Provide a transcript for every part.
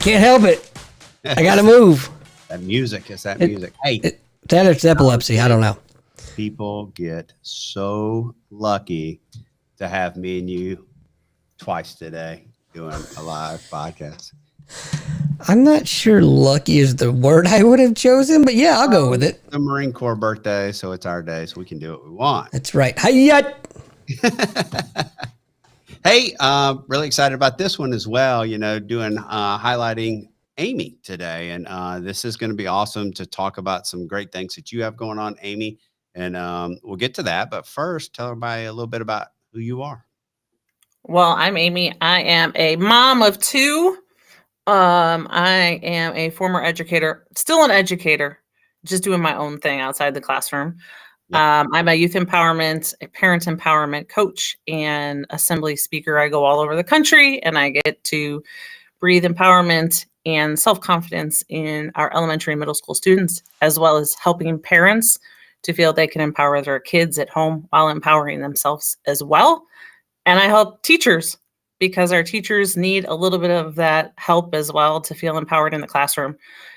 can't help it. I got to move. That music is that music. Hey, that it's epilepsy. I don't know. People get so lucky to have me and you twice today doing a live podcast. I'm not sure lucky is the word I would have chosen, but yeah, I'll go with it. The Marine Corps birthday, so it's our day, so we can do what we want. That's right. Hi-ya! Hey, really excited about this one as well, doing highlighting Amy today. And this is going to be awesome to talk about some great things that you have going on, Amy. And we'll get to that. But first, tell everybody a little bit about who you are. Well, I'm Amy. I am a mom of two. I am a former educator, still an educator, just doing my own thing outside the classroom. Yep. I'm a youth empowerment, a parent empowerment coach, and assembly speaker. I go all over the country, and I get to breathe empowerment and self-confidence in our elementary and middle school students, as well as helping parents to feel they can empower their kids at home while empowering themselves as well. And I help teachers because our teachers need a little bit of that help as well to feel empowered in the classroom,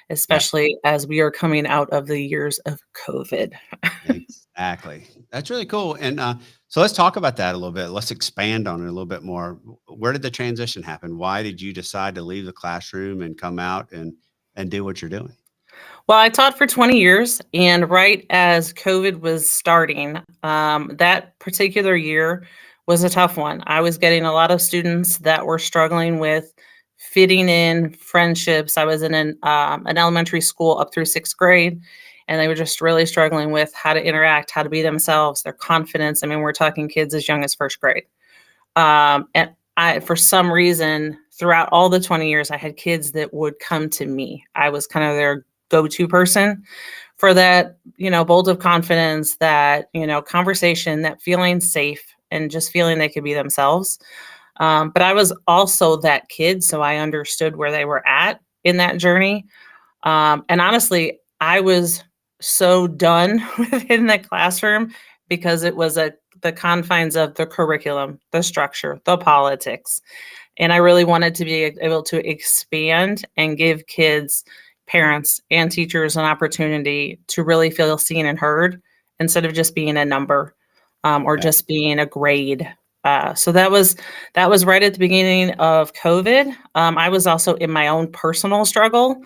especially as we are coming out of the years of COVID. Exactly. That's really cool. And so let's talk about that a little bit. Let's expand on it a little bit more. Where did the transition happen? Why did you decide to leave the classroom and come out and do what you're doing? Well, I taught for 20 years, and right as COVID was starting, that particular year was a tough one. I was getting a lot of students that were struggling with fitting in friendships. I was in an elementary school up through 6th grade, and they were just really struggling with how to interact, how to be themselves, their confidence. I mean, we're talking kids as young as 1st grade. And for some reason, throughout all the 20 years, I had kids that would come to me. I was kind of their go-to person for that, bolt of confidence, that, conversation, that feeling safe, and just feeling they could be themselves. But I was also that kid, so I understood where they were at in that journey. And honestly, I was so done within the classroom because it was the confines of the curriculum, the structure, the politics. And I really wanted to be able to expand and give kids, parents, and teachers an opportunity to really feel seen and heard instead of just being a number or just being a grade. So that was right at the beginning of COVID. I was also in my own personal struggle,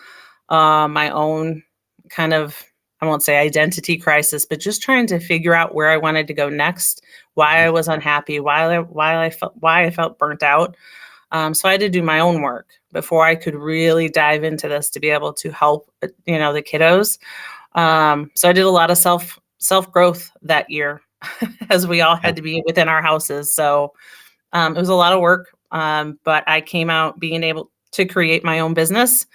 my own kind of, I won't say identity crisis, but just trying to figure out where I wanted to go next, why I was unhappy, why I felt burnt out. So I had to do my own work before I could really dive into this to be able to help, the kiddos. So I did a lot of self-growth that year as we all had to be within our houses. So it was a lot of work, but I came out being able to create my own business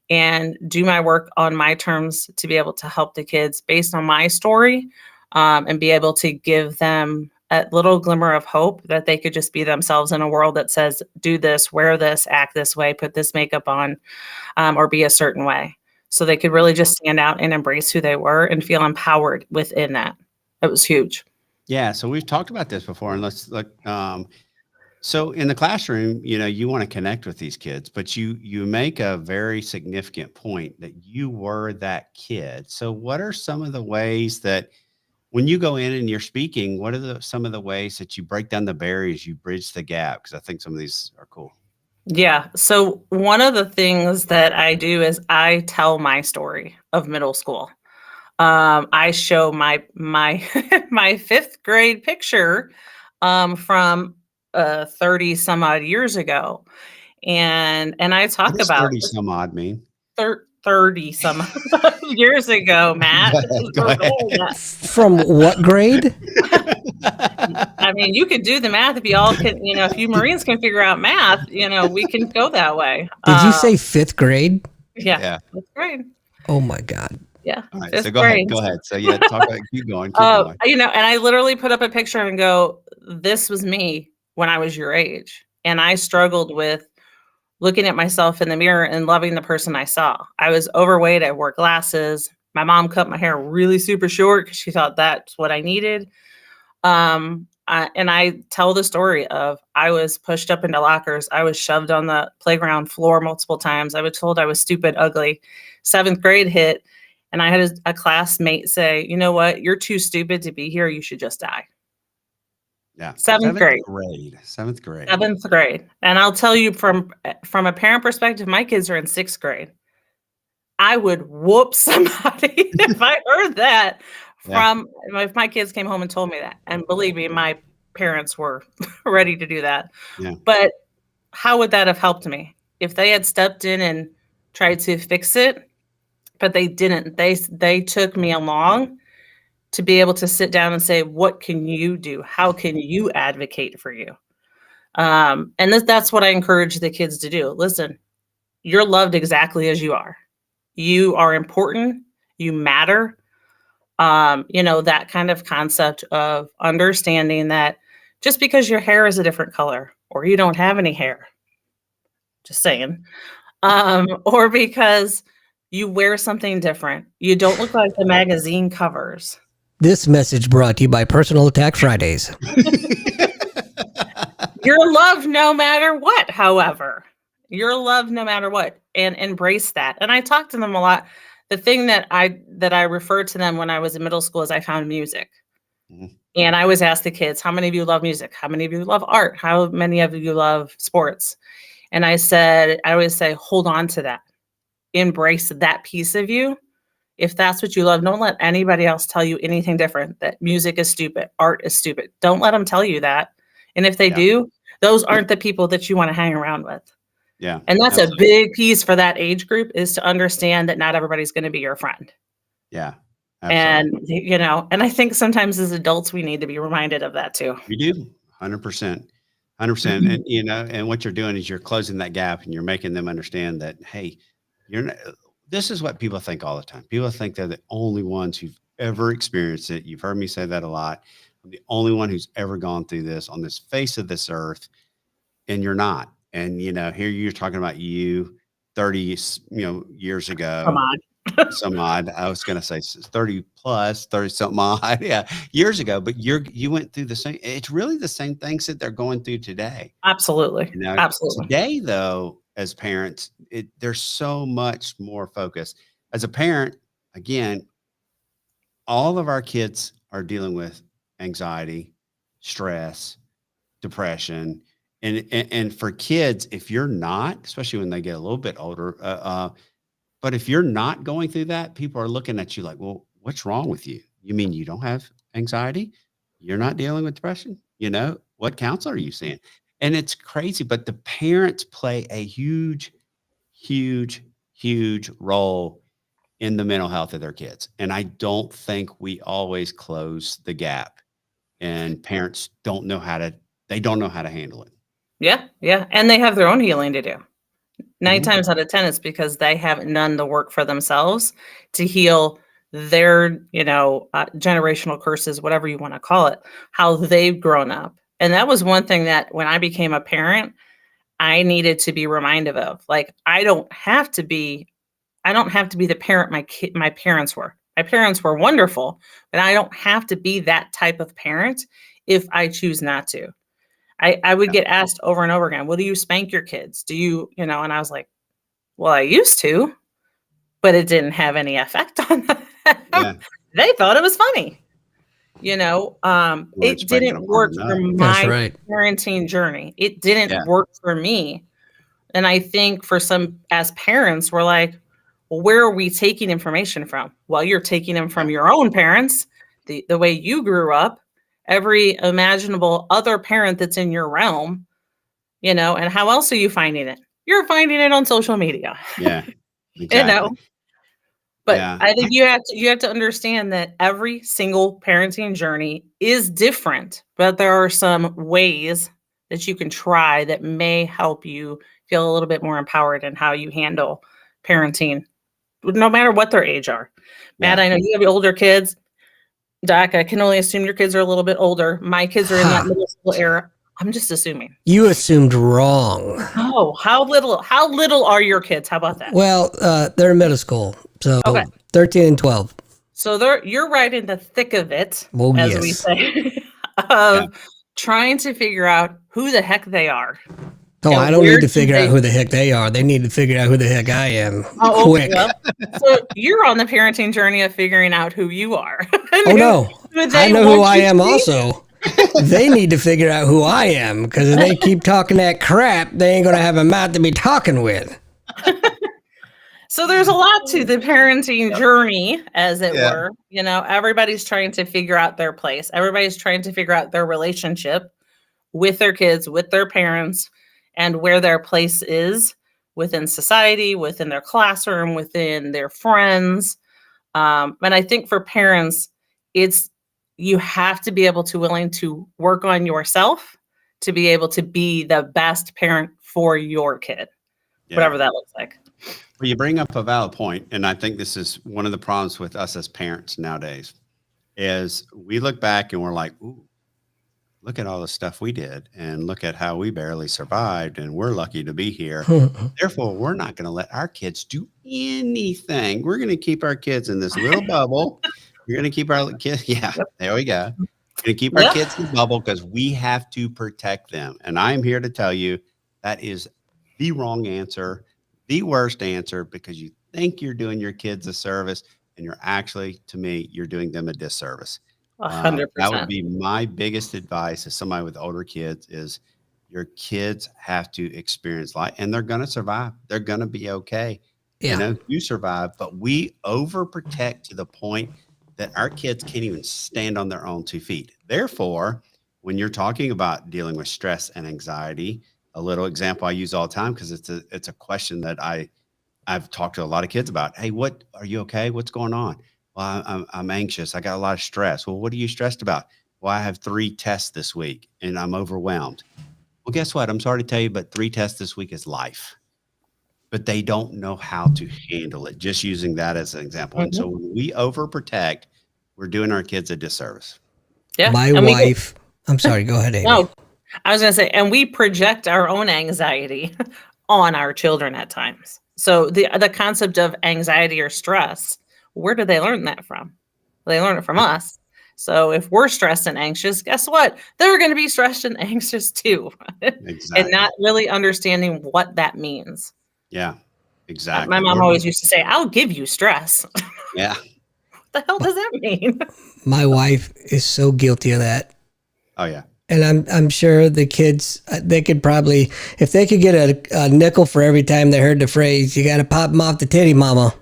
and do my work on my terms to be able to help the kids based on my story, and be able to give them a little glimmer of hope that they could just be themselves in a world that says, do this, wear this, act this way, put this makeup on, or be a certain way. So they could really just stand out and embrace who they were and feel empowered within that. It was huge. Yeah. So we've talked about this before, and let's look. So in the classroom, you want to connect with these kids, but you make a very significant point that you were that kid. So what are some of the ways that when you go in and you're speaking, what are some of the ways that you break down the barriers, you bridge the gap? Because I think some of these are cool. Yeah. So one of the things that I do is I tell my story of middle school. I show my my 5th grade picture from 30 some odd years ago. And I talk about 30 some odd mean 30 some years ago, Matt. Go ahead. From what grade? I mean, you could do the math if you all can, if you Marines can figure out math, we can go that way. Did you say 5th grade? Yeah. 5th grade. Oh my God. Yeah. All right, so go ahead. So yeah, keep going. And I literally put up a picture and go, this was me when I was your age. And I struggled with looking at myself in the mirror and loving the person I saw. I was overweight. I wore glasses. My mom cut my hair really super short because she thought that's what I needed. And I tell the story of I was pushed up into lockers. I was shoved on the playground floor multiple times. I was told I was stupid, ugly. 7th grade hit, and I had a classmate say, "You know what? You're too stupid to be here. You should just die." Yeah. 7th grade. Grade. 7th grade. 7th grade. And I'll tell you from a parent perspective, my kids are in 6th grade. I would whoop somebody if I heard that from if my kids came home and told me that. And believe me, my parents were ready to do that. Yeah. But how would that have helped me? If they had stepped in and tried to fix it, but they didn't. They took me along to be able to sit down and say, what can you do? How can you advocate for you? And that's what I encourage the kids to do. Listen, you're loved exactly as you are. You are important. You matter. That kind of concept of understanding that just because your hair is a different color or you don't have any hair, just saying, or because you wear something different, you don't look like the magazine covers. This message brought to you by Personal Attack Fridays. You're loved no matter what, however. You're loved no matter what, and embrace that. And I talk to them a lot. The thing that I referred to them when I was in middle school is I found music. Mm-hmm. And I always ask the kids, how many of you love music? How many of you love art? How many of you love sports? And I always say, hold on to that. Embrace that piece of you. If that's what you love, don't let anybody else tell you anything different, that music is stupid, art is stupid. Don't let them tell you that. And if they do, those aren't the people that you want to hang around with. Yeah. And that's a big piece for that age group, is to understand that not everybody's going to be your friend. Yeah. Absolutely. And I think sometimes as adults, we need to be reminded of that too. We do. 100%. 100%. And, and what you're doing is you're closing that gap and you're making them understand that, hey, this is what people think all the time. People think they're the only ones who've ever experienced it. You've heard me say that a lot. I'm the only one who's ever gone through this on this face of this earth, and you're not. And, here you're talking about you 30, years ago. Come on. Some odd. I was going to say 30 plus, 30 something odd. Yeah. Years ago, but you went through the same. It's really the same things that they're going through today. Absolutely. Absolutely. Today, though, as parents, there's so much more focus. As a parent, again, all of our kids are dealing with anxiety, stress, depression. And for kids, if you're not, especially when they get a little bit older, but if you're not going through that, people are looking at you like, well, what's wrong with you? You mean you don't have anxiety? You're not dealing with depression? What counselor are you seeing? And it's crazy, but the parents play a huge, huge, huge role in the mental health of their kids. And I don't think we always close the gap, and parents don't know how to handle it. Yeah. Yeah. And they have their own healing to do. 9 times out of 10, it's because they haven't done the work for themselves to heal their, generational curses, whatever you want to call it, how they've grown up. And that was one thing that when I became a parent, I needed to be reminded of. Like, I don't have to be the parent my parents were. My parents were wonderful, but I don't have to be that type of parent if I choose not to. I would get asked over and over again, well, do you spank your kids? Do you, and I was like, well, I used to, but it didn't have any effect on them. Yeah. They thought it was funny. It didn't work for my parenting journey. It didn't work for me. And I think for some, as parents, we're like, well, where are we taking information from? Well, you're taking them from your own parents, the way you grew up, every imaginable other parent that's in your realm, and how else are you finding it? You're finding it on social media. Yeah. Exactly. But I think you have to understand that every single parenting journey is different, but there are some ways that you can try that may help you feel a little bit more empowered in how you handle parenting, no matter what their age are. Matt, I know you have older kids. Doc, I can only assume your kids are a little bit older. My kids are in that middle school era. I'm just assuming. You assumed wrong. Oh, how little are your kids? How about that? Well, they're in middle school, so 13 and 12. So you're right in the thick of it, we say, of trying to figure out who the heck they are. Oh, And I don't where need to do figure out they- who the heck they are. They need to figure out who the heck I am. Oh, okay, Quick. well, so you're on the parenting journey of figuring out who you are. And Oh, no. who I they know who want I you to am be. also. They need to figure out who I am, because if they keep talking that crap, they ain't going to have a mouth to be talking with. So there's a lot to the parenting journey, as it Yeah. were. Everybody's trying to figure out their place. Everybody's trying to figure out their relationship with their kids, with their parents, and where their place is within society, within their classroom, within their friends. And I think for parents, you have to be able to willing to work on yourself to be able to be the best parent for your kid, Yeah. whatever that looks like. Well, you bring up a valid point, and I think this is one of the problems with us as parents nowadays is we look back and we're like, ooh, look at all the stuff we did and look at how we barely survived and we're lucky to be here. Therefore, we're not going to let our kids do anything. We're going to keep our kids in this little bubble. We're going to keep our kids. Yeah, there we go. We're going to keep our kids in the bubble because we have to protect them. And I'm here to tell you that is the wrong answer, the worst answer, because you think you're doing your kids a service and you're actually, to me, you're doing them a disservice. 100%. That would be my biggest advice as somebody with older kids is your kids have to experience life and they're going to survive. They're going to be okay. Yeah. You survive, but we overprotect to the point that our kids can't even stand on their own 2 feet. Therefore, when you're talking about dealing with stress and anxiety, a little example I use all the time, because it's a question that I've talked to a lot of kids about. Hey, are you okay? What's going on? Well, I'm anxious. I got a lot of stress. Well, what are you stressed about? Well, I have 3 tests this week and I'm overwhelmed. Well, guess what? I'm sorry to tell you, but 3 tests this week is life. But they don't know how to handle it. Just using that as an example. And so when we overprotect, we're doing our kids a disservice. Yeah. My wife, I'm sorry, go ahead, Amy. No, I was going to say, and we project our own anxiety on our children at times. So the concept of anxiety or stress, where do they learn that from? They learn it from us. So if we're stressed and anxious, guess what? They're going to be stressed and anxious too. Exactly. And not really understanding what that means. Yeah, exactly. My mom always used to say, I'll give you stress. Yeah. What the hell does that mean? My wife is so guilty of that. Oh, yeah. And I'm sure the kids, they could probably, if they could get a nickel for every time they heard the phrase, you got to pop them off the titty, mama,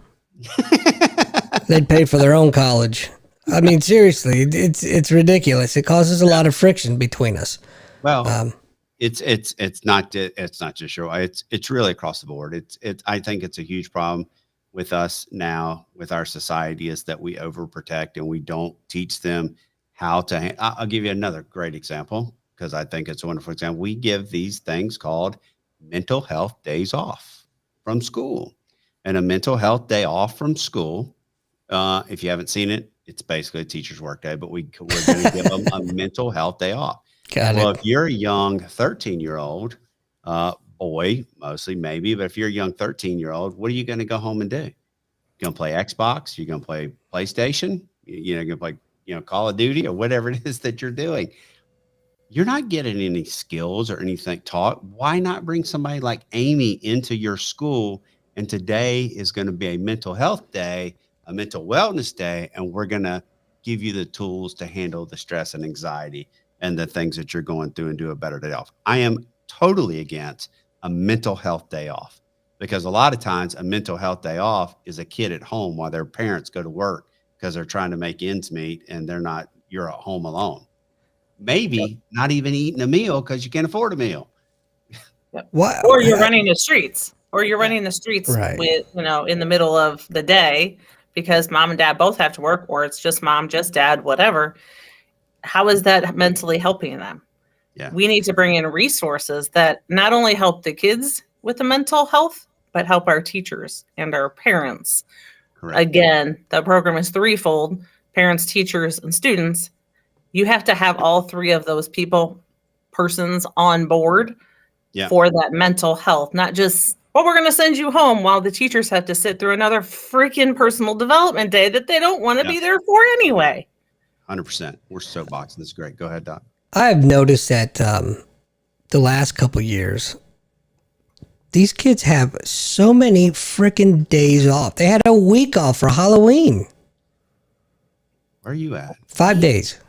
they'd pay for their own college. I mean, seriously, it's ridiculous. It causes a lot of friction between us. Well, it's not just your, it's really across the board. I think it's a huge problem with us now, with our society, is that we overprotect and we don't teach them how to. I'll give you another great example because I think it's a wonderful example. We give these things called mental health days off from school, and a mental health day off from school. If you haven't seen it, it's basically a teacher's work day, but we're going to give them a mental health day off. Well, if you're a young 13-year-old boy, mostly maybe, but if you're a young 13-year-old, what are you going to go home and do? You're going to play Xbox? You're going to play PlayStation? You're going to play, Call of Duty or whatever it is that you're doing. You're not getting any skills or anything taught. Why not bring somebody like Amy into your school? And today is going to be a mental health day, a mental wellness day, and we're going to give you the tools to handle the stress and anxiety and the things that you're going through and do a better day off. I am totally against a mental health day off because a lot of times a mental health day off is a kid at home while their parents go to work because they're trying to make ends meet and you're at home alone. Maybe not even eating a meal because you can't afford a meal. What? Or you're running the streets. Or you're running the streets Right. with, in the middle of the day because mom and dad both have to work, or it's just mom, just dad, whatever. How is that mentally helping them? Yeah. We need to bring in resources that not only help the kids with the mental health, but help our teachers and our parents. Correct. Again, the program is threefold: parents, teachers, and students. You have to have all 3 of those persons on board for that mental health, not just, well, we're going to send you home while the teachers have to sit through another freaking personal development day that they don't want to be there for anyway. 100%. We're soapboxing. This is great. Go ahead, Doc. I've noticed that the last couple years, these kids have so many freaking days off. They had a week off for Halloween. Where are you at? 5 days.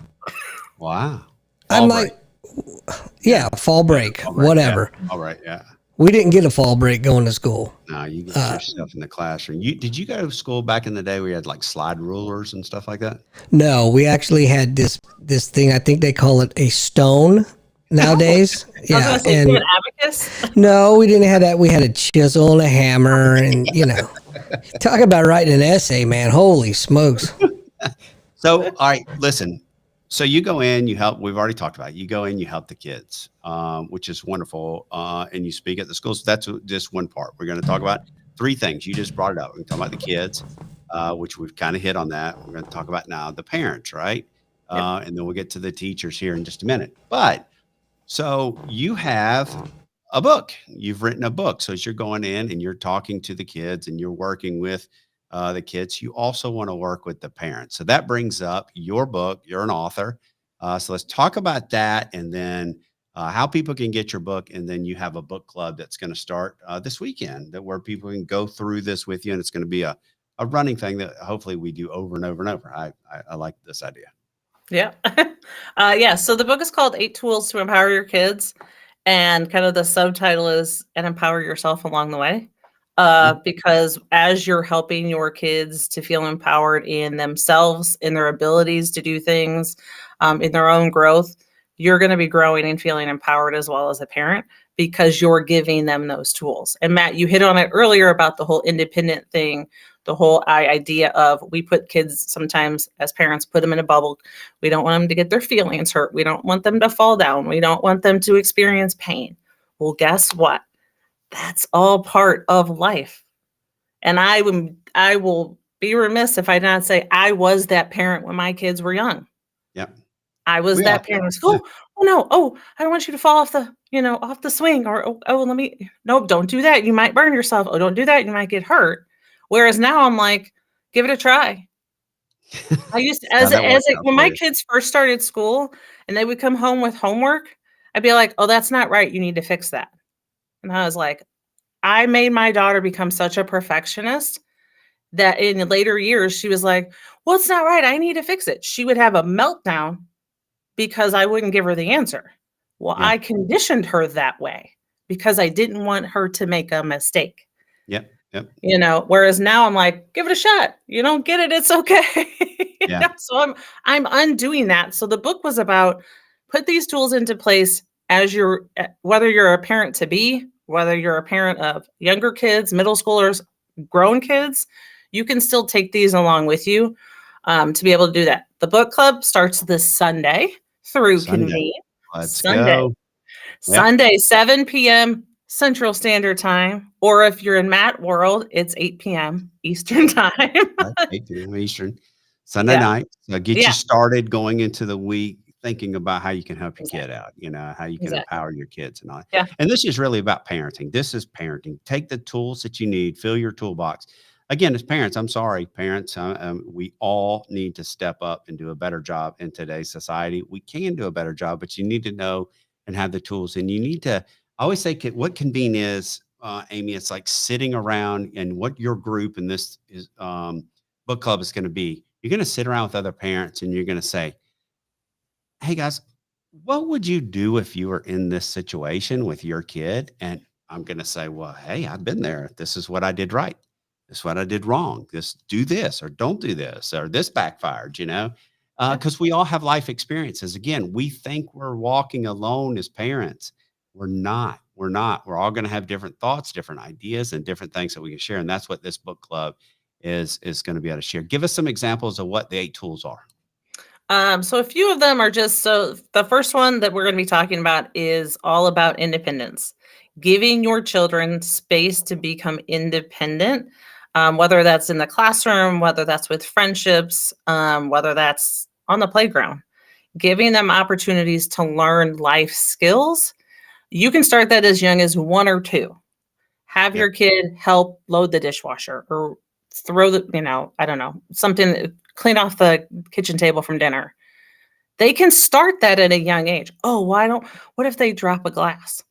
Wow. I'm Fall like, break. yeah, fall break, Fall break, whatever. Yeah. All right. Yeah. We didn't get a fall break going to school. No, you get your stuff in the classroom. Did you go to school back in the day where you had like slide rulers and stuff like that? No, we actually had this thing. I think they call it a stone nowadays. I was Yeah, going to say, and an abacus. no, we didn't have that. We had a chisel and a hammer, and talk about writing an essay, man. Holy smokes! So, all right, listen. So you go in, you help. We've already talked about it. You go in, you help the kids, which is wonderful, and you speak at the schools. That's just one part. We're going to talk about three things. You just brought it up. We're going to talk about the kids, which we've kind of hit on that. We're going to talk about now the parents, right? Yep. And then we'll get to the teachers here in just a minute. But so you have a book. You've written a book. So as you're going in and you're talking to the kids and you're working with the kids, you also want to work with the parents. So that brings up your book. You're an author. So let's talk about that and then how people can get your book. And then you have a book club that's going to start this weekend where people can go through this with you. And it's going to be a running thing that hopefully we do over and over and over. I like this idea. Yeah. Yeah. So the book is called 8 Tools to Empower Your Kids. And kind of the subtitle is and empower yourself along the way. Because as you're helping your kids to feel empowered in themselves, in their abilities to do things, in their own growth, you're going to be growing and feeling empowered as well as a parent because you're giving them those tools. And Matt, you hit on it earlier about the whole independent thing, the whole idea of we put kids sometimes as parents, put them in a bubble. We don't want them to get their feelings hurt. We don't want them to fall down. We don't want them to experience pain. Well, guess what? That's all part of life. And I will be remiss if I did not say I was that parent when my kids were young. Yep. I was We that all parent who's, oh no, oh, I don't want you to fall off the swing, or nope, don't do that. You might burn yourself. Oh, don't do that. You might get hurt. Whereas now I'm like, give it a try. I used to, when my kids first started school and they would come home with homework, I'd be like, oh, that's not right. You need to fix that. And I was like, I made my daughter become such a perfectionist that in later years, she was like, well, it's not right. I need to fix it. She would have a meltdown because I wouldn't give her the answer. Well, Yeah. I conditioned her that way because I didn't want her to make a mistake. Yep. Yep. Whereas now I'm like, give it a shot. You don't get it, it's okay. Yeah. So I'm undoing that. So the book was about put these tools into place as whether you're a parent to be, whether you're a parent of younger kids, middle schoolers, grown kids, you can still take these along with you to be able to do that. The book club starts this Sunday through Convene. Let's go. Sunday, 7 p.m. Central Standard Time, or if you're in Matt world, it's 8 p.m. Eastern Time. 8 p.m. Eastern, Sunday night. So get you started going into the week, thinking about how you can help your kid out, how you can empower your kids and all. Yeah. And this is really about parenting. This is parenting. Take the tools that you need, fill your toolbox. Again, as parents, I'm sorry, parents, we all need to step up and do a better job in today's society. We can do a better job, but you need to know and have the tools. And you need to, I always say what Convene is, Amy, it's like sitting around and what your group in this is book club is going to be. You're going to sit around with other parents and you're going to say, hey guys, what would you do if you were in this situation with your kid? And I'm going to say, well, hey, I've been there. This is what I did right. This is what I did wrong. Do this or don't do this, or this backfired, because we all have life experiences. Again, we think we're walking alone as parents. We're not. We're all going to have different thoughts, different ideas, and different things that we can share. And that's what this book club is going to be able to share. Give us some examples of what the 8 tools are. So a few of them are the first one that we're going to be talking about is all about independence, giving your children space to become independent, whether that's in the classroom, whether that's with friendships, whether that's on the playground, giving them opportunities to learn life skills. You can start that as young as 1 or 2. Have your kid help load the dishwasher or throw I don't know, something, clean off the kitchen table from dinner. They can start that at a young age. Oh, what if they drop a glass?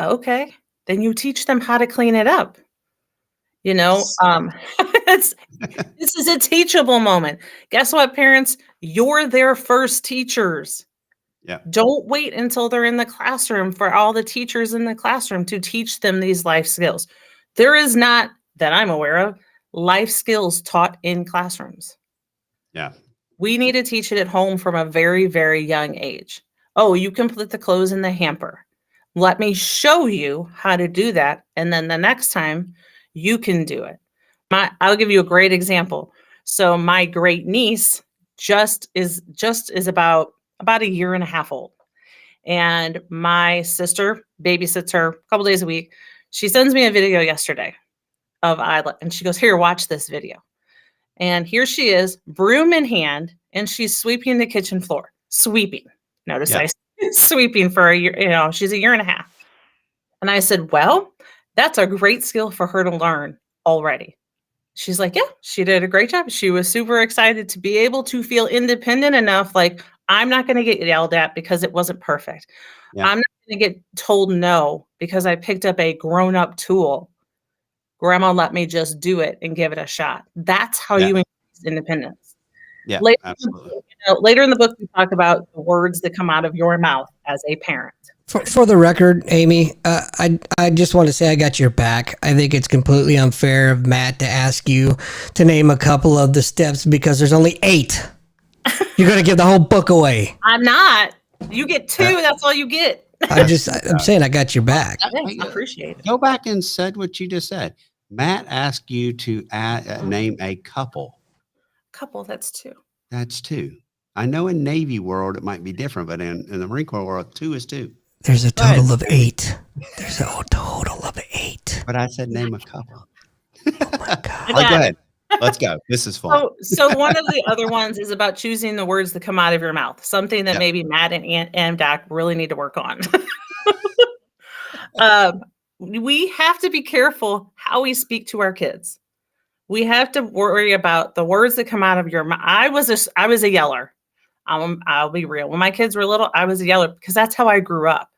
Okay, then you teach them how to clean it up. You know, it's this is a teachable moment. Guess what, parents? You're their first teachers. Yeah. Don't wait until they're in the classroom for all the teachers in the classroom to teach them these life skills. There is not, that I'm aware of, life skills taught in classrooms. Yeah. We need to teach it at home from a very, very young age. Oh, you can put the clothes in the hamper. Let me show you how to do that. And then the next time you can do it. I'll give you a great example. So my great niece just is about a year and a half old. And my sister babysits her a couple days a week. She sends me a video yesterday of Isla, and she goes, "Here, watch this video." And here she is, broom in hand, and she's sweeping the kitchen floor. Sweeping. Notice Yeah. I said sweeping for a year, she's a year and a half. And I said, "Well, that's a great skill for her to learn already." She's like, "Yeah, she did a great job." She was super excited to be able to feel independent enough, like, I'm not gonna get yelled at because it wasn't perfect. Yeah. I'm not gonna get told no because I picked up a grown-up tool. Grandma let me just do it and give it a shot. That's how Yeah. you increase independence. Yeah. Later, Absolutely. later in the book, we talk about the words that come out of your mouth as a parent. For the record, Amy, I just want to say I got your back. I think it's completely unfair of Matt to ask you to name a couple of the steps because there's only 8. You're going to give the whole book away. I'm not. You get 2. That's all you get. I'm saying I got your back. I appreciate it. Go back and said what you just said. Matt asked you to name a couple. Couple, that's 2. That's 2. I know in Navy world it might be different, but in the Marine Corps world, 2 is 2. There's a total of 8. There's a total of 8. But I said name a couple. Oh my God. Go ahead. Let's go. This is fun. So one of the other ones is about choosing the words that come out of your mouth. Something that maybe Matt and Doc really need to work on. We have to be careful how we speak to our kids. We have to worry about the words that come out of your mouth. I was a yeller. I'll be real. When my kids were little, I was a yeller because that's how I grew up.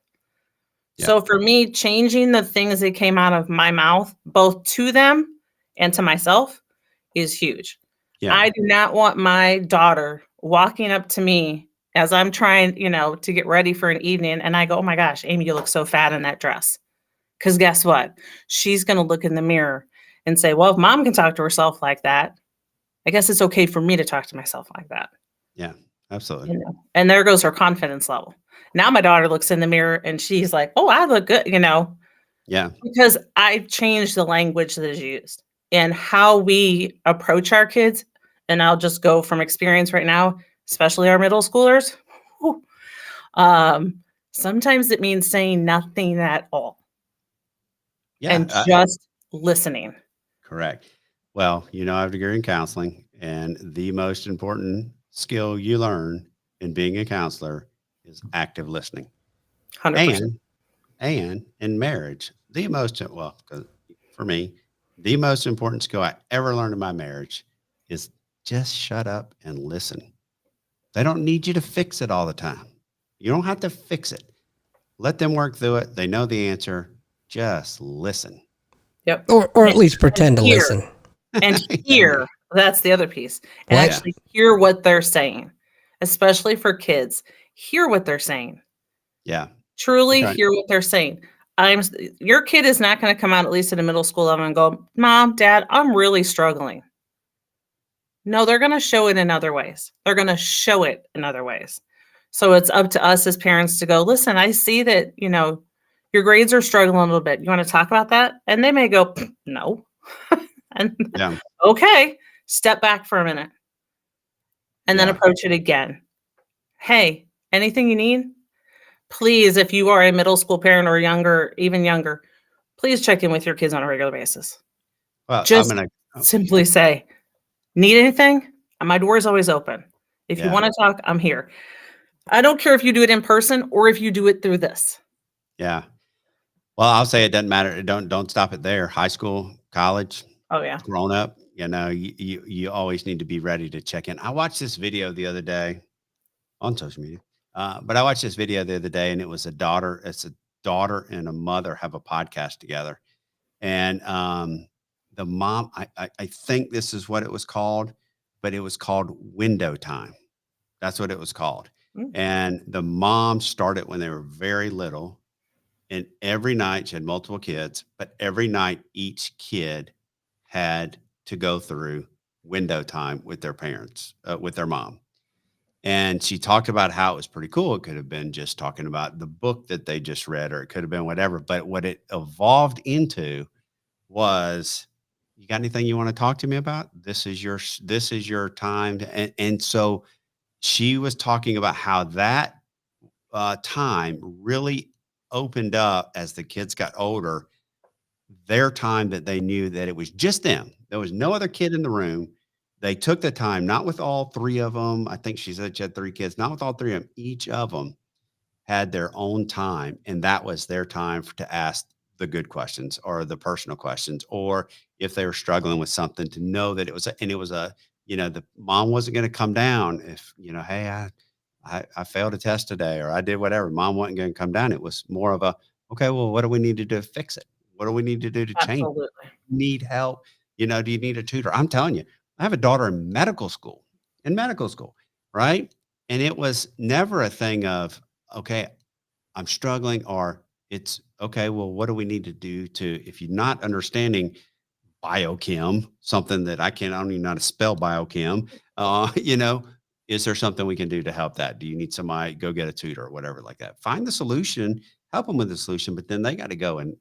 Yeah. So for me, changing the things that came out of my mouth, both to them and to myself, is huge. Yeah. I do not want my daughter walking up to me as I'm trying, to get ready for an evening, and I go, "Oh my gosh, Amy, you look so fat in that dress." Because guess what? She's going to look in the mirror and say, "Well, if mom can talk to herself like that, I guess it's okay for me to talk to myself like that." Yeah, absolutely. And there goes her confidence level. Now my daughter looks in the mirror and she's like, "Oh, I look good," Yeah. because I've changed the language that is used and how we approach our kids. And I'll just go from experience right now, especially our middle schoolers. Sometimes it means saying nothing at all. Yeah. And just listening. Correct. Well, I have a degree in counseling, and the most important skill you learn in being a counselor is active listening. 100%. And in marriage, for me, the most important skill I ever learned in my marriage is just shut up and listen. They don't need you to fix it all the time. You don't have to fix it. Let them work through it. They know the answer. Just listen. Yep. Or at least pretend to listen. And hear. That's the other piece. And actually hear what they're saying, especially for kids. Hear what they're saying. Yeah. Truly hear what they're saying. Your kid is not going to come out, at least at a middle school level, and go, "Mom, Dad, I'm really struggling." No, they're going to show it in other ways. So it's up to us as parents to go, "Listen, I see that, your grades are struggling a little bit. You want to talk about that?" And they may go, "No." And okay, step back for a minute and then approach it again. "Hey, anything you need? Please, if you are a middle school parent or younger, even younger, please check in with your kids on a regular basis." Well, Just simply say, "Need anything? My door is always open. If you want to talk, I'm here." I don't care if you do it in person or if you do it through this. Yeah. Well, I'll say it doesn't matter. Don't stop it there. High school, college. Oh yeah. Grown up, you always need to be ready to check in. I watched this video the other day. on social media. But I watched this video the other day, and it was a daughter. It's a daughter and a mother have a podcast together, and the mom. I think this is what it was called, but it was called Window Time. That's what it was called. Mm. And the mom started when they were very little, and every night she had multiple kids, but every night each kid had to go through window time with their parents, with their mom. And she talked about how it was pretty cool. It could have been just talking about the book that they just read, or it could have been whatever. But what it evolved into was, you got anything you want to talk to me about? This is your time. And so she was talking about how that time really opened up as the kids got older, their time that they knew that it was just them. There was no other kid in the room. They took the time, not with all three of them. I think she said she had three kids, not with all three of them. Each of them had their own time, and that was their time to ask the good questions or the personal questions, or if they were struggling with something, to know that it was and it was the mom wasn't going to come down if, hey, I failed a test today, or I did whatever. Mom wasn't going to come down. It was more of a, okay, well, what do we need to do to fix it? What do we need to do to change it? Absolutely. Need help? Do you need a tutor? I'm telling you, I have a daughter in medical school, right? And it was never a thing of, okay, I'm struggling, or it's okay, well, what do we need to do if you're not understanding biochem, something that I don't even know how to spell biochem, is there something we can do to help that? Do you need somebody, go get a tutor or whatever like that? Find the solution, help them with the solution, but then they got to go and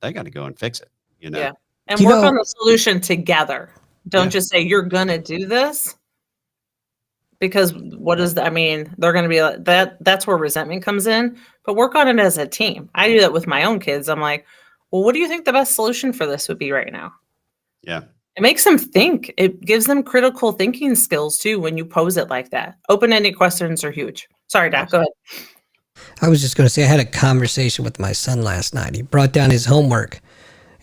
fix it, Yeah. And You work know- on the solution together. Don't Yeah. just say you're going to do this, because what is that? I mean, they're going to be like that. That's where resentment comes in, but work on it as a team. I do that with my own kids. I'm like, well, what do you think the best solution for this would be right now? Yeah. It makes them think. It gives them critical thinking skills too when you pose it like that. Open-ended questions are huge. Sorry, Doc, go ahead. I was just going to say, I had a conversation with my son last night. He brought down his homework,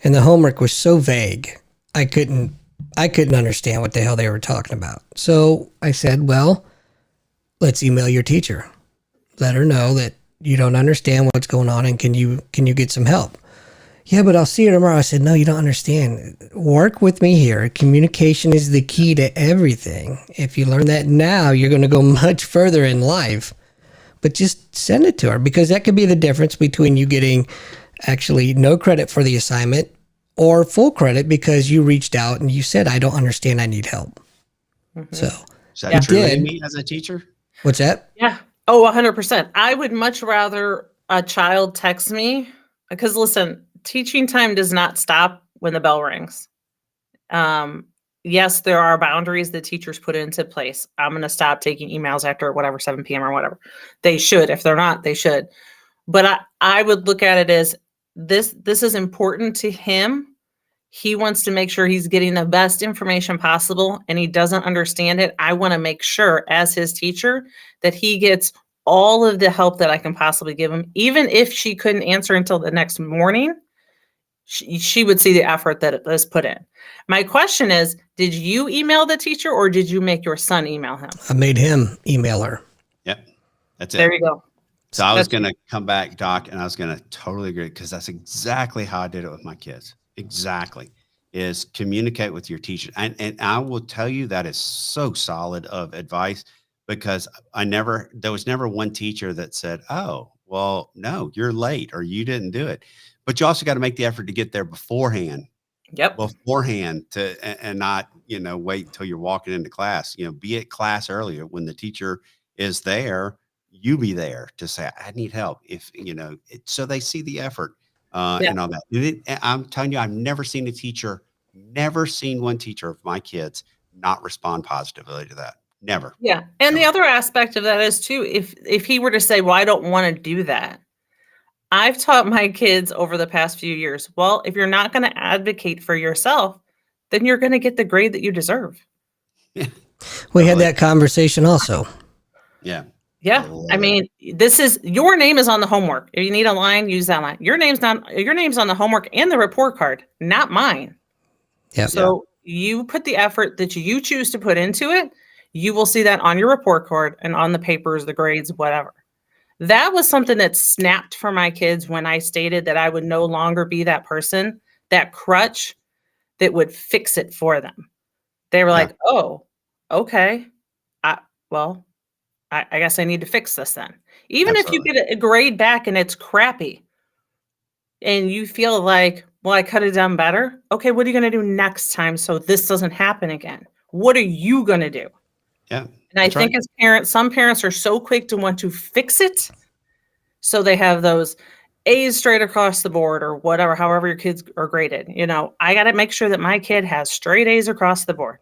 and the homework was so vague. I couldn't understand what the hell they were talking about. So I said, well, let's email your teacher. Let her know that you don't understand what's going on, and can you get some help? Yeah, but I'll see her tomorrow. I said, no, you don't understand. Work with me here. Communication is the key to everything. If you learn that now, you're going to go much further in life. But just send it to her, because that could be the difference between you getting actually no credit for the assignment or full credit because you reached out and you said, I don't understand, I need help. Mm-hmm. So Is that true, did. Amy, as a teacher? What's that? Yeah. Oh, 100%. I would much rather a child text me, because listen, teaching time does not stop when the bell rings. Yes, there are boundaries that teachers put into place. I'm going to stop taking emails after whatever, 7 p.m. or whatever. They should. If they're not, they should. But I would look at it as this is important to him. He wants to make sure he's getting the best information possible, and he doesn't understand it. I want to make sure as his teacher that he gets all of the help that I can possibly give him. Even if she couldn't answer until the next morning, she would see the effort that it was put in. My question is, did you email the teacher, or did you make your son email him? I made him email her. Yep. That's it. There you go. So I was going to come back, Doc, and I was going to totally agree, because that's exactly how I did it with my kids. Exactly. Is communicate with your teacher. And I will tell you, that is so solid of advice, because there was never one teacher that said, oh, well, no, you're late, or you didn't do it. But you also got to make the effort to get there beforehand. Yep. And not, wait until you're walking into class. Be at class earlier when the teacher is there. You be there to say, I need help. If so they see the effort and all that. And I'm telling you, I've never seen one teacher of my kids not respond positively to that. Never. Yeah. And the other aspect of that is too, if he were to say, well, I don't want to do that. I've taught my kids over the past few years, well, if you're not going to advocate for yourself, then you're going to get the grade that you deserve. We had that conversation also. Yeah. Yeah. I mean, your name is on the homework. If you need a line, use that line. Your name's on the homework and the report card, not mine. Yeah. So you put the effort that you choose to put into it. You will see that on your report card and on the papers, the grades, whatever. That was something that snapped for my kids when I stated that I would no longer be that person, that crutch that would fix it for them. They were Yeah. like, "Oh, okay. I well, I guess I need to fix this then." Even if you Absolutely. get a grade back and it's crappy and you feel like, "Well, I could have done better." Okay, what are you gonna do next time so this doesn't happen again? What are you gonna do? Yeah. And I That's right. think as parents, some parents are so quick to want to fix it, so they have those A's straight across the board or whatever, however your kids are graded. I gotta make sure that my kid has straight A's across the board.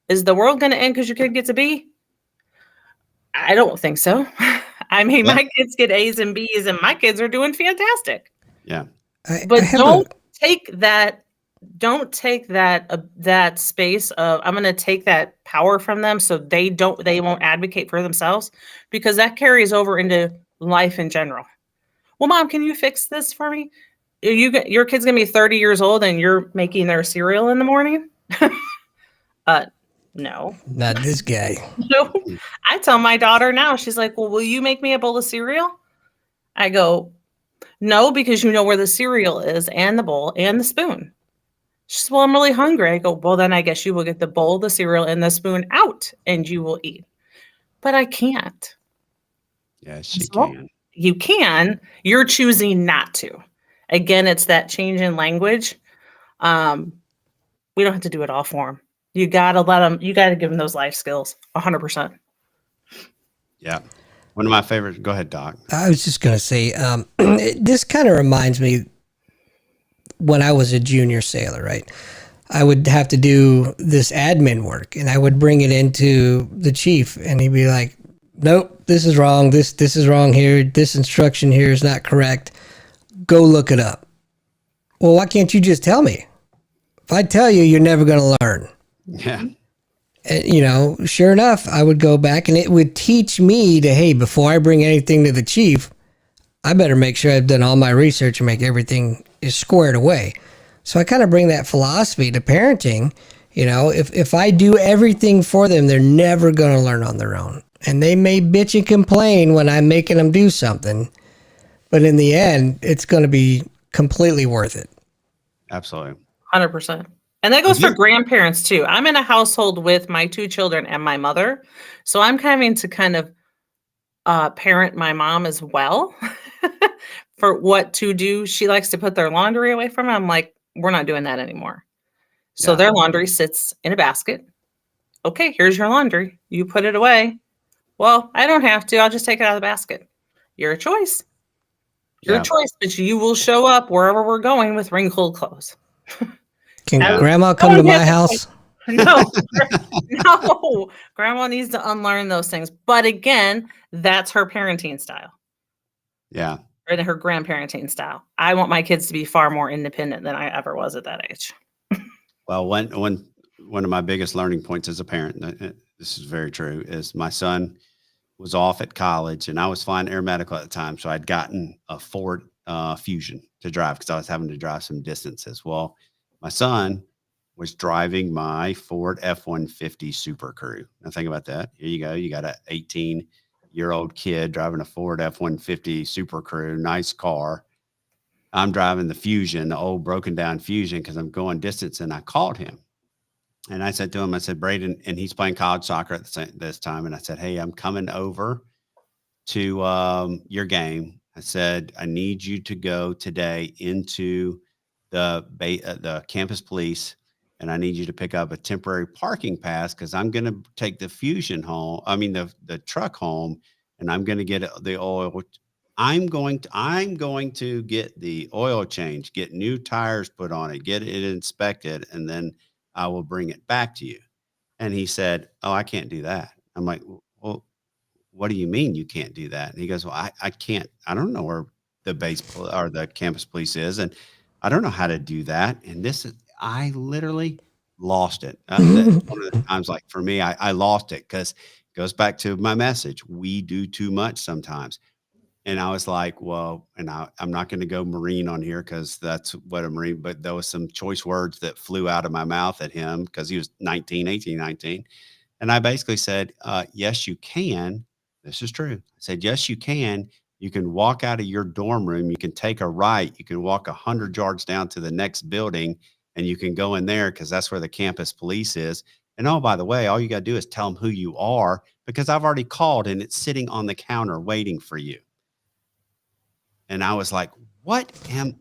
Is the world gonna end because your kid gets a B? I don't think so. I mean, Yeah. my kids get A's and B's, and my kids are doing fantastic. Yeah. I But have a don't take that space of, I'm gonna take that power from them so they won't advocate for themselves, because that carries over into life in general. "Well, mom, can you fix this for me?" Your kid's gonna be 30 years old and you're making their cereal in the morning? Uh, no. not this guy. No. I tell my daughter now, she's like, "Well, will you make me a bowl of cereal?" I go, "No, because you know where the cereal is and the bowl and the spoon." She says, "Well, I'm really hungry." I go, "Well, then I guess you will get the bowl, the cereal, and the spoon out and you will eat." But I can't. Yeah, I she said, "Well, can. you can. You're choosing not to." Again, it's that change in language. Um, we don't have to do it all for them. You gotta give them those life skills, 100%. Yeah. One of my favorites. Go ahead, Doc. I was just going to say, this kind of reminds me when I was a junior sailor, right? I would have to do this admin work and I would bring it into the chief and he'd be like, "Nope, this is wrong. This is wrong here. This instruction here is not correct. Go look it up." Well, why can't you just tell me? If I tell you, you're never going to learn. Yeah. Sure enough, I would go back and it would teach me to, hey, before I bring anything to the chief, I better make sure I've done all my research and make everything is squared away. So I kind of bring that philosophy to parenting. If I do everything for them, they're never going to learn on their own. And they may bitch and complain when I'm making them do something, but in the end, it's going to be completely worth it. Absolutely. 100%. And that goes for Yeah. grandparents too. I'm in a household with my 2 children and my mother. So I'm having to kind of parent my mom as well for what to do. She likes to put their laundry away from her. I'm like, we're not doing that anymore. So Yeah. their laundry sits in a basket. Okay, here's your laundry. You put it away. Well, I don't have to. I'll just take it out of the basket. Your choice. Your Yeah. choice, but you will show up wherever we're going with wrinkled clothes. Can Now, grandma no come to one my has a house? No, no. Grandma needs to unlearn those things. But again, that's her parenting style Yeah. or her grandparenting style. I want my kids to be far more independent than I ever was at that age. Well, one of my biggest learning points as a parent, this is very true, is my son was off at college and I was flying air medical at the time. So I'd gotten a Ford Fusion to drive because I was having to drive some distances. Well, my son was driving my Ford F-150 Super Crew. Now think about that. Here you go. You got an 18-year-old kid driving a Ford F-150 Super Crew, nice car. I'm driving the Fusion, the old broken down Fusion, because I'm going distance. And I called him and I said to him, I said, "Braden," and he's playing college soccer at this time. And I said, "Hey, I'm coming over to your game." I said, "I need you to go today into the campus police, and I need you to pick up a temporary parking pass because I'm going to take the Fusion home. I mean the truck home, and I'm going to get the oil. I'm going to get the oil change, get new tires put on it, get it inspected, and then I will bring it back to you." And he said, "Oh, I can't do that." I'm like, "Well, what do you mean you can't do that?" And he goes, "Well, I can't. I don't know where the or the campus police is, and I don't know how to do that." And I literally lost it. That's one of the times, like for me, I lost it because it goes back to my message. We do too much sometimes. And I was like, well, and I'm not going to go Marine on here because that's what a Marine, but there was some choice words that flew out of my mouth at him because he was 19, 18, 19. And I basically said, yes, you can. This is true. I said, yes, you can. You can walk out of your dorm room. You can take a right. You can walk 100 yards down to the next building and you can go in there because that's where the campus police is. And oh, by the way, all you got to do is tell them who you are because I've already called and it's sitting on the counter waiting for you. And I was like, what have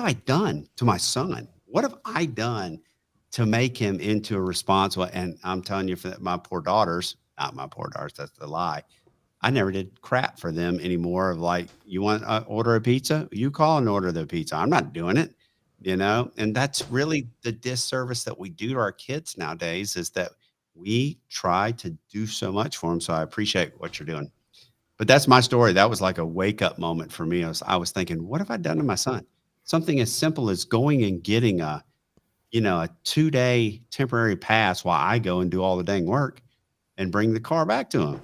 I done to my son? What have I done to make him into a responsible? And I'm telling you, for my poor daughters, not my poor daughters, that's the lie. I never did crap for them anymore. Of like, you want to order a pizza? You call and order the pizza. I'm not doing it, And that's really the disservice that we do to our kids nowadays is that we try to do so much for them. So I appreciate what you're doing. But that's my story. That was like a wake up moment for me. I was thinking, what have I done to my son? Something as simple as going and getting a 2-day temporary pass while I go and do all the dang work and bring the car back to him.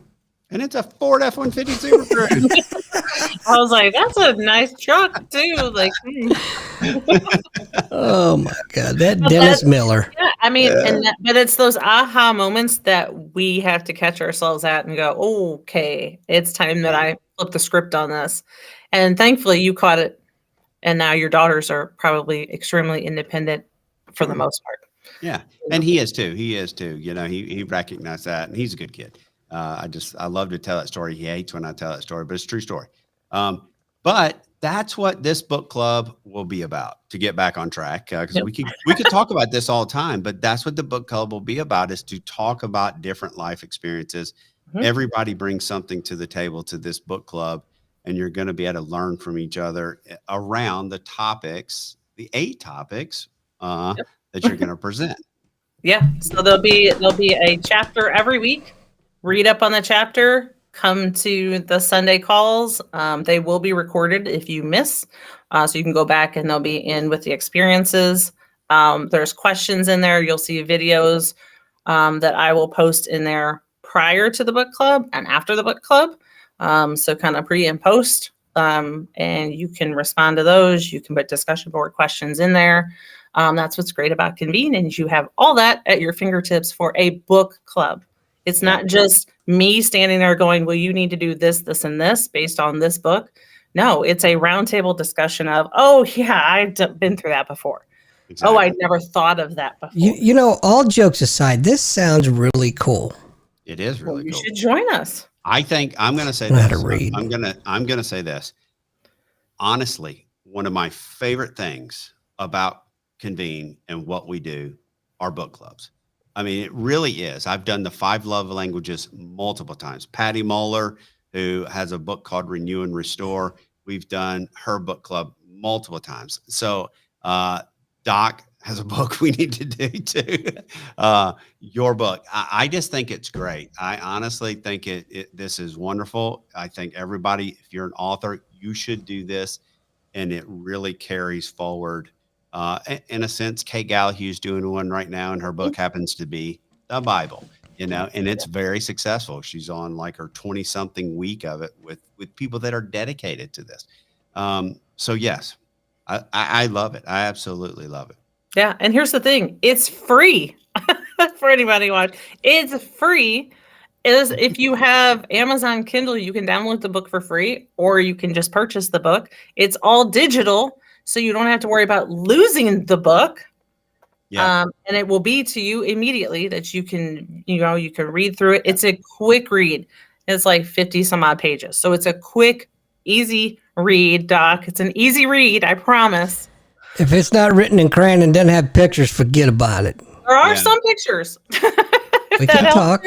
And it's a Ford F-150 Super Cruise. I was like, that's a nice truck too. Like, Oh my God, that Dennis Miller. Yeah, I mean, but it's those aha moments that we have to catch ourselves at and go, oh, okay, it's time that I flip the script on this. And thankfully, you caught it, and now your daughters are probably extremely independent for the most part. Yeah, and he is too. He recognized that, and he's a good kid. I love to tell that story. He hates when I tell that story, but it's a true story. But that's what this book club will be about, to get back on track. Because we could talk about this all the time, but that's what the book club will be about, is to talk about different life experiences. Mm-hmm. Everybody brings something to the table to this book club, and you're going to be able to learn from each other around the topics, the 8 topics that you're going to present. Yeah. So there'll be a chapter every week. Read up on the chapter. Come to the Sunday calls. They will be recorded if you miss. So you can go back and they'll be in with the experiences. There's questions in there. You'll see videos that I will post in there prior to the book club and after the book club. So kind of pre and post. And you can respond to those. You can put discussion board questions in there. That's what's great about Convene. And you have all that at your fingertips for a book club. It's not just me standing there going, well, you need to do this, this, and this based on this book. No, it's a roundtable discussion of, oh, yeah, I've been through that before. Exactly. Oh, I never thought of that before. All jokes aside, this sounds really cool. It is really cool. You should join us. I think I'm going to say this. I'm going to say this. Honestly, one of my favorite things about Convene and what we do are book clubs. I mean, it really is. I've done the 5 love languages multiple times. Patty Moeller, who has a book called Renew and Restore, we've done her book club multiple times. So Doc has a book we need to do too. Your book. I just think it's great. I honestly think this is wonderful. I think everybody, if you're an author, you should do this. And it really carries forward. In a sense, Kate Gallagher's doing one right now, and her book happens to be the Bible, and it's very successful. She's on like her 20-something week of it with people that are dedicated to this. So yes, I love it. I absolutely love it. Yeah. And here's the thing. It's free for anybody watching. It's free. If you have Amazon Kindle, you can download the book for free, or you can just purchase the book. It's all digital. So you don't have to worry about losing the book. Yeah. And it will be to you immediately that you can read through it. It's a quick read. It's like 50 some odd pages. So it's a quick, easy read, Doc. It's an easy read, I promise. If it's not written in crayon and doesn't have pictures, forget about it. There are some pictures. We can talk.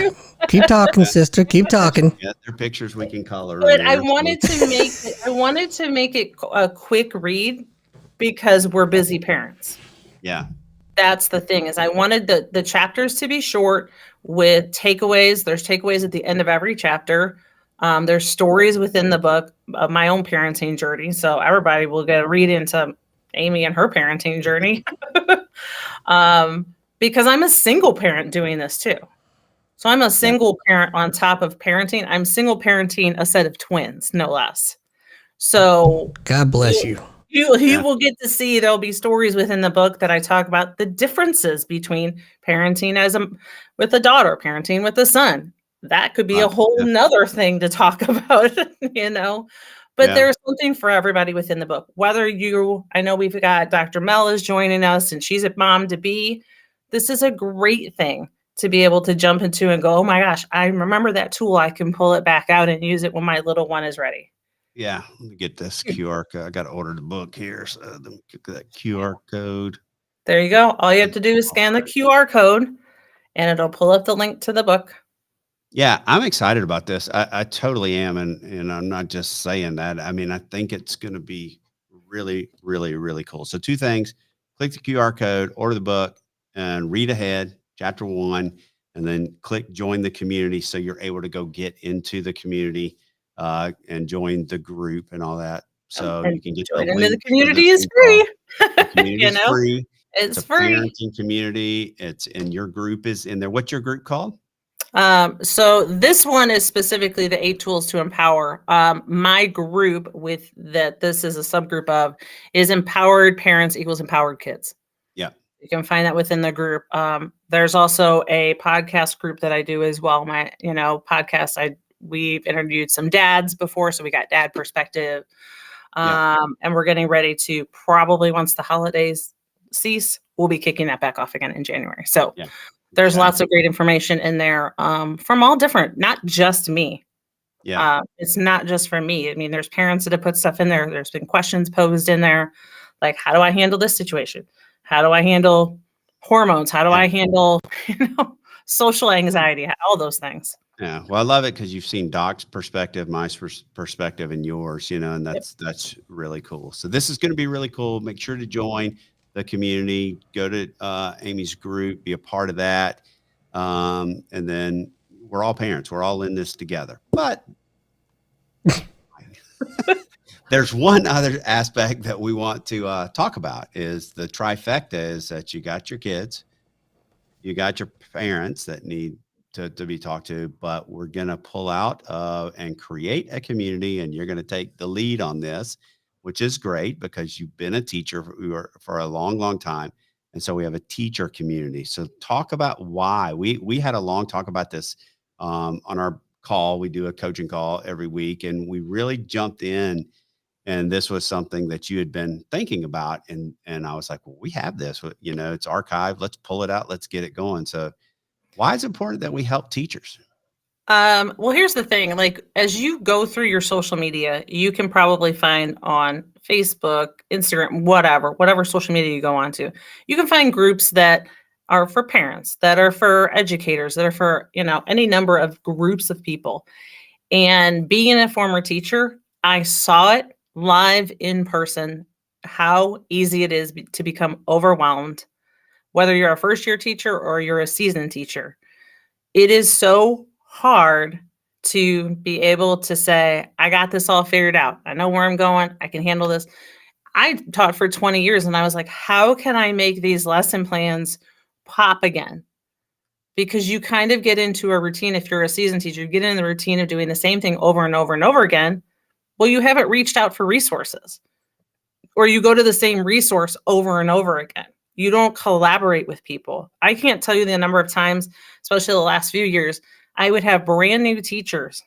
Keep talking, sister. Keep talking. Yeah, there are pictures we can color. But I wanted to make it a quick read because we're busy parents. Yeah. That's the thing, is I wanted the chapters to be short with takeaways. There's takeaways at the end of every chapter. There's stories within the book of my own parenting journey. So everybody will get a read into Amy and her parenting journey. Because I'm a single parent doing this too. So I'm a single parent on top of parenting. I'm single parenting a set of twins, no less. So God bless you. You Yeah. will get to see there'll be stories within the book that I talk about the differences between parenting with a daughter, parenting with a son. That could be a whole Yeah. nother thing to talk about, you know. But Yeah. there's something for everybody within the book. I know we've got Dr. Mel is joining us and she's a mom to be. This is a great thing to be able to jump into and go, oh my gosh, I remember that tool. I can pull it back out and use it when my little one is ready. Yeah. Let me get this QR code. I got to order the book here. So let me click that QR code. There you go. All you have to do is scan the QR code and it'll pull up the link to the book. Yeah, I'm excited about this. I totally am, and I'm not just saying that. I mean, I think it's going to be really, really, really cool. So, two things: click the QR code, order the book, and read ahead, chapter 1, and then click join the community, so you're able to go get into the community and join the group and all that. So And you can get the joining the link for community this is thing called free. the community You is know, free. It's it's a free. parenting community. It's and your group is in there. What's your group called? So this one is specifically the 8 tools to empower. My group with that this is a subgroup of is empowered parents equals empowered kids. Yeah. You can find that within the group. There's also a podcast group that I do as well. My, podcast, we've interviewed some dads before, so we got dad perspective. Yeah. And we're getting ready to probably once the holidays cease, we'll be kicking that back off again in January. So Yeah. there's Okay. lots of great information in there from all different, not just me. Yeah. It's not just for me. I mean, there's parents that have put stuff in there. There's been questions posed in there, like how do I handle this situation? How do I handle hormones? How do Yeah. I handle, social anxiety? All those things. Yeah. Well, I love it because you've seen Doc's perspective, my perspective, and yours, and Yep. that's really cool. So this is going to be really cool. Make sure to join the community, go to Amy's group, be a part of that. And then we're all parents. We're all in this together. But there's one other aspect that we want to talk about is the trifecta is that you got your kids, you got your parents that need to be talked to, but we're going to pull out and create a community, and you're going to take the lead on this, which is great because you've been a teacher for a long, long time. And so we have a teacher community. So talk about why we had a long talk about this on our call. We do a coaching call every week, and we really jumped in. And this was something that you had been thinking about. And I was like, well, we have this, it's archived. Let's pull it out. Let's get it going. So why is it important that we help teachers? Well, here's the thing. Like, as you go through your social media, you can probably find on Facebook, Instagram, whatever social media you go on to, you can find groups that are for parents, that are for educators, that are for, any number of groups of people. And being a former teacher, I saw it live in person, how easy it is to become overwhelmed, whether you're a first year teacher or you're a seasoned teacher. It is so hard to be able to say, I got this all figured out. I know where I'm going. I can handle this. I taught for 20 years and I was like, how can I make these lesson plans pop again? Because you kind of get into a routine. If you're a seasoned teacher, you get in the routine of doing the same thing over and over and over again. Well, you haven't reached out for resources, or you go to the same resource over and over again. You don't collaborate with people. I can't tell you the number of times, especially the last few years, I would have brand new teachers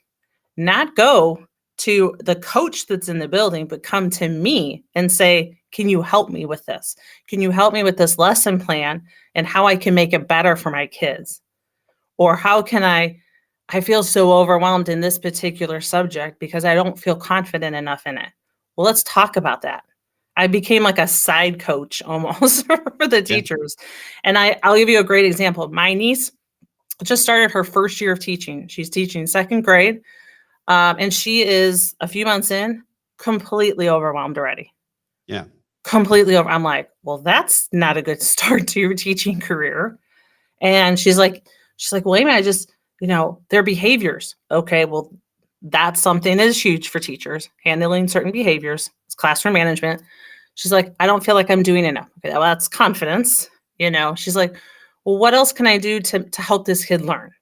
not go to the coach that's in the building, but come to me and say, can you help me with this? Can you help me with this lesson plan and how I can make it better for my kids? Or how can I feel so overwhelmed in this particular subject because I don't feel confident enough in it. Well, let's talk about that. I became like a side coach almost for the Yeah. teachers. And I'll give you a great example. My niece just started her first year of teaching. She's teaching second grade. And she is a few months in, completely overwhelmed already. Yeah. Completely over. I'm like, well, that's not a good start to your teaching career. And she's like, well, Amy, I just, their behaviors. Okay, well, that's something that is huge for teachers, handling certain behaviors. It's classroom management. She's like, I don't feel like I'm doing enough. Okay, well, that's confidence. She's like, well, what else can I do to help this kid learn?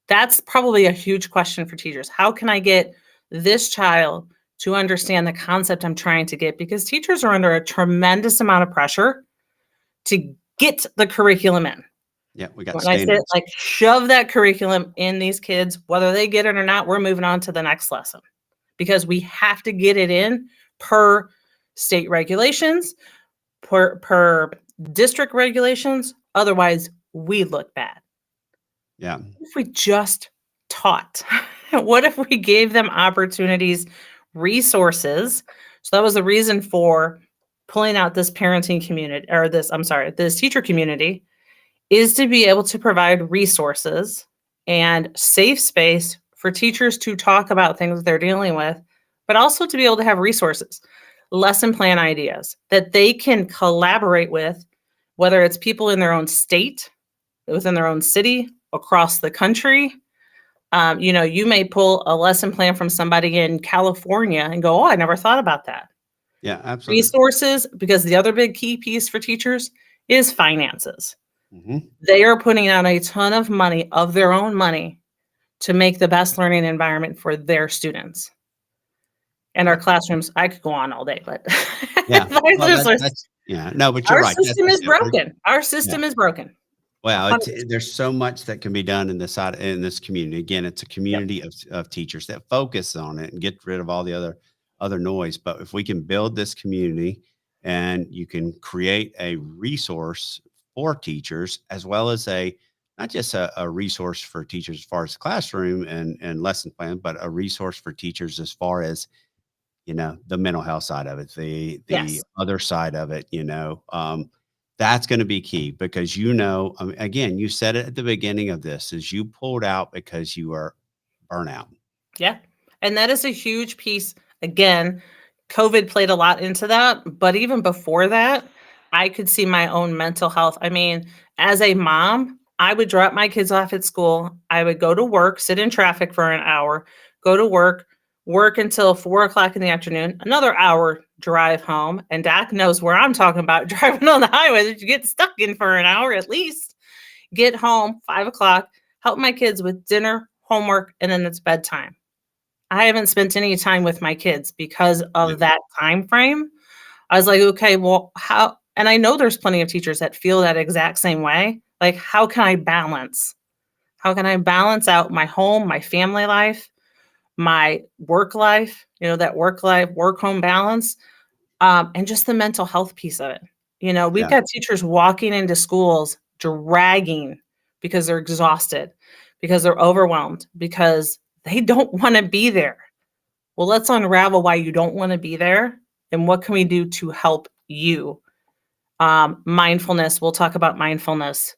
That's probably a huge question for teachers. How can I get this child to understand the concept I'm trying to get, because teachers are under a tremendous amount of pressure to get the curriculum in. Yeah, we got When I say standards. like shove that curriculum in these kids, whether they get it or not, we're moving on to the next lesson because we have to get it in per state regulations, per district regulations. Otherwise, we look bad. Yeah. What if we just taught? What if we gave them opportunities, resources? So that was the reason for pulling out this parenting community, or this teacher community, is to be able to provide resources and safe space for teachers to talk about things they're dealing with, but also to be able to have resources, lesson plan ideas that they can collaborate with, whether it's people in their own state, within their own city, across the country. You may pull a lesson plan from somebody in California and go, oh, I never thought about that. Yeah, absolutely. Resources, because the other big key piece for teachers is finances. Mm-hmm. They are putting out a ton of money, of their own money, to make the best learning environment for their students. And our classrooms, I could go on all day, but Yeah. But No, but you're our right. system is That's it. broken. Our system is broken. Well, 100%. there's so much that can be done in this community. Again, it's a community of teachers that focus on it and get rid of all the other noise. But if we can build this community and you can create a resource for teachers, as well as not just a resource for teachers as far as the classroom and lesson plan, but a resource for teachers as far as the mental health side of it, the Yes. other side of it, that's going to be key because, again, you said it at the beginning of this is you pulled out because you are burnout. Yeah. And that is a huge piece. Again, COVID played a lot into that. But even before that, I could see my own mental health. I mean, as a mom, I would drop my kids off at school. I would go to work, sit in traffic for an hour, go to work until 4 o'clock in the afternoon, another hour drive home. And Doc knows where I'm talking about, driving on the highway that you get stuck in for an hour at least. Get home, 5 o'clock, help my kids with dinner, homework, and then it's bedtime. I haven't spent any time with my kids because of that time frame. I was like, okay, well, how? And I know there's plenty of teachers that feel that exact same way. Like, how can I balance? How can I balance out my home, my family life, my work life, that work life, work home balance, and just the mental health piece of it. We've got teachers walking into schools dragging because they're exhausted, because they're overwhelmed, because they don't want to be there. Well, let's unravel why you don't want to be there and what can we do to help you. Mindfulness, we'll talk about mindfulness,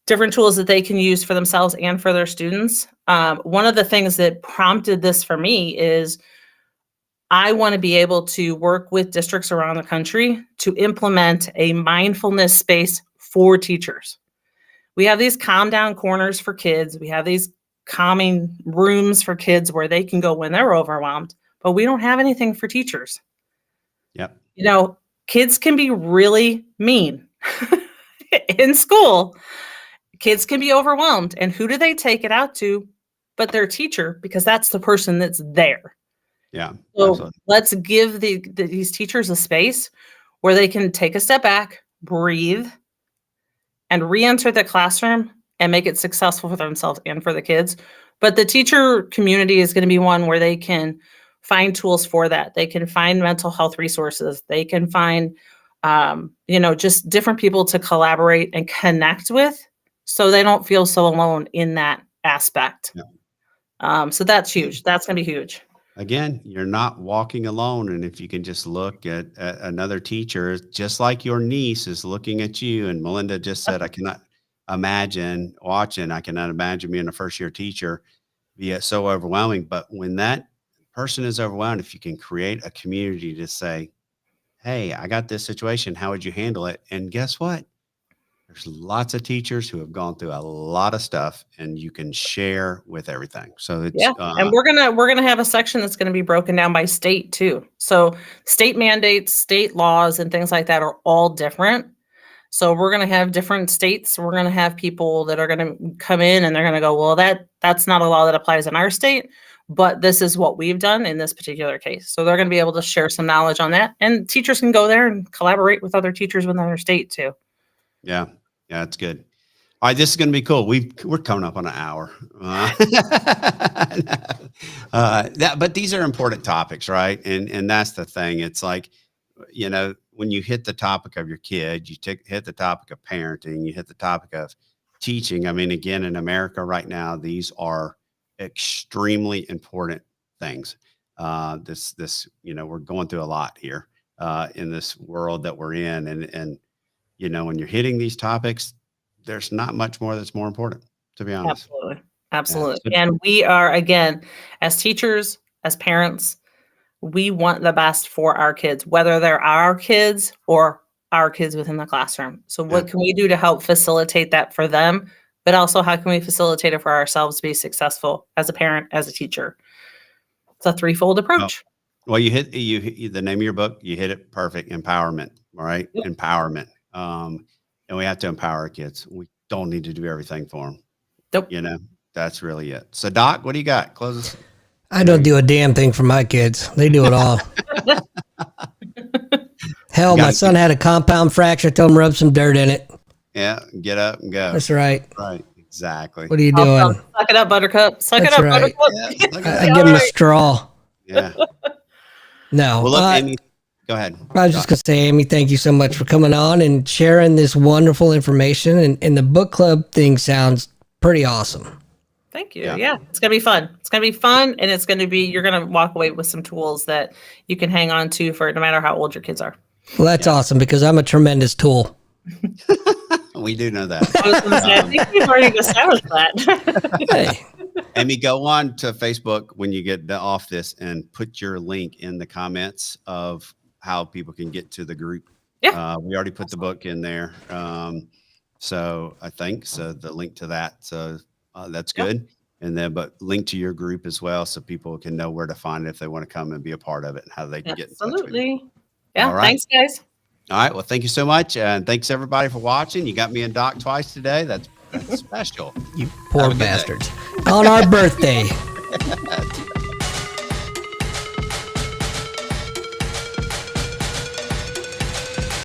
different tools that they can use for themselves and for their students. One of the things that prompted this for me is I want to be able to work with districts around the country to implement a mindfulness space for teachers. We have these calm down corners for kids. We have these calming rooms for kids where they can go when they're overwhelmed, but we don't have anything for teachers. Yep. Kids can be really mean in school. Kids can be overwhelmed. And who do they take it out to but their teacher, because that's the person that's there. Yeah. So absolutely. let's give these teachers a space where they can take a step back, breathe, and re-enter the classroom and make it successful for themselves and for the kids. But the teacher community is going to be one where they can find tools for that. They can find mental health resources. They can find, just different people to collaborate and connect with so they don't feel so alone in that aspect. Yeah. So that's huge. That's going to be huge. Again, you're not walking alone. And if you can just look at another teacher, just like your niece is looking at you, and Melinda just said, I cannot imagine being a first year teacher, be so overwhelming. But when that person is overwhelmed, if you can create a community to say, hey, I got this situation, how would you handle it? And guess what? There's lots of teachers who have gone through a lot of stuff, and you can share with everything. So it's and we're gonna have a section that's gonna be broken down by state too. So state mandates, state laws, and things like that are all different. So we're gonna have different states. We're gonna have people that are gonna come in and they're gonna go, well, that's not a law that applies in our state, but this is what we've done in this particular case. So they're going to be able to share some knowledge on that, and teachers can go there and collaborate with other teachers within their state too. Yeah, that's good. All right, this is going to be cool. We're coming up on an hour. But these are important topics, right? And that's the thing. It's like, when you hit the topic of your kid, you hit the topic of parenting, you hit the topic of teaching. I mean, again, in America right now, these are extremely important things. We're going through a lot here in this world that we're in, and when you're hitting these topics, there's not much more that's more important, to be honest. Absolutely. Yeah. And we are, again, as teachers, as parents, we want the best for our kids, whether they're our kids or our kids within the classroom. So what can we do to help facilitate that for them? But also, how can we facilitate it for ourselves to be successful as a parent, as a teacher? It's a threefold approach. Well, you hit the name of your book. You hit it perfect. Empowerment. All right. Yep. Empowerment. And we have to empower our kids. We don't need to do everything for them. Nope. That's really it. So, Doc, what do you got? Close us. I don't do a damn thing for my kids. They do it all. Hell, my son had a compound fracture. I told him rub some dirt in it. Yeah, get up and go. That's right. Right, exactly. What are you doing? Suck it up, Buttercup. Suck it up, right. Buttercup. I give him a straw. Yeah. No. Well, look, Amy, go ahead. I was just going to say, Amy, thank you so much for coming on and sharing this wonderful information. And the book club thing sounds pretty awesome. Thank you. Yeah. It's going to be fun. It's going to be fun. And it's going to be, you're going to walk away with some tools that you can hang on to for no matter how old your kids are. Well, that's awesome, because I'm a tremendous tool. We do know that. I was going to say, I think we've already established that. Hey. Amy, go on to Facebook when you get off this and put your link in the comments of how people can get to the group. Yeah. We already put the book in there. So I think the link to that. So that's good. And then, but link to your group as well, so people can know where to find it if they want to come and be a part of it, and how they can get in touch with you. Yeah. All right. Thanks, guys. All right. Well, thank you so much. And thanks everybody for watching. You got me and Doc twice today. That's special. You poor bastards. On our birthday.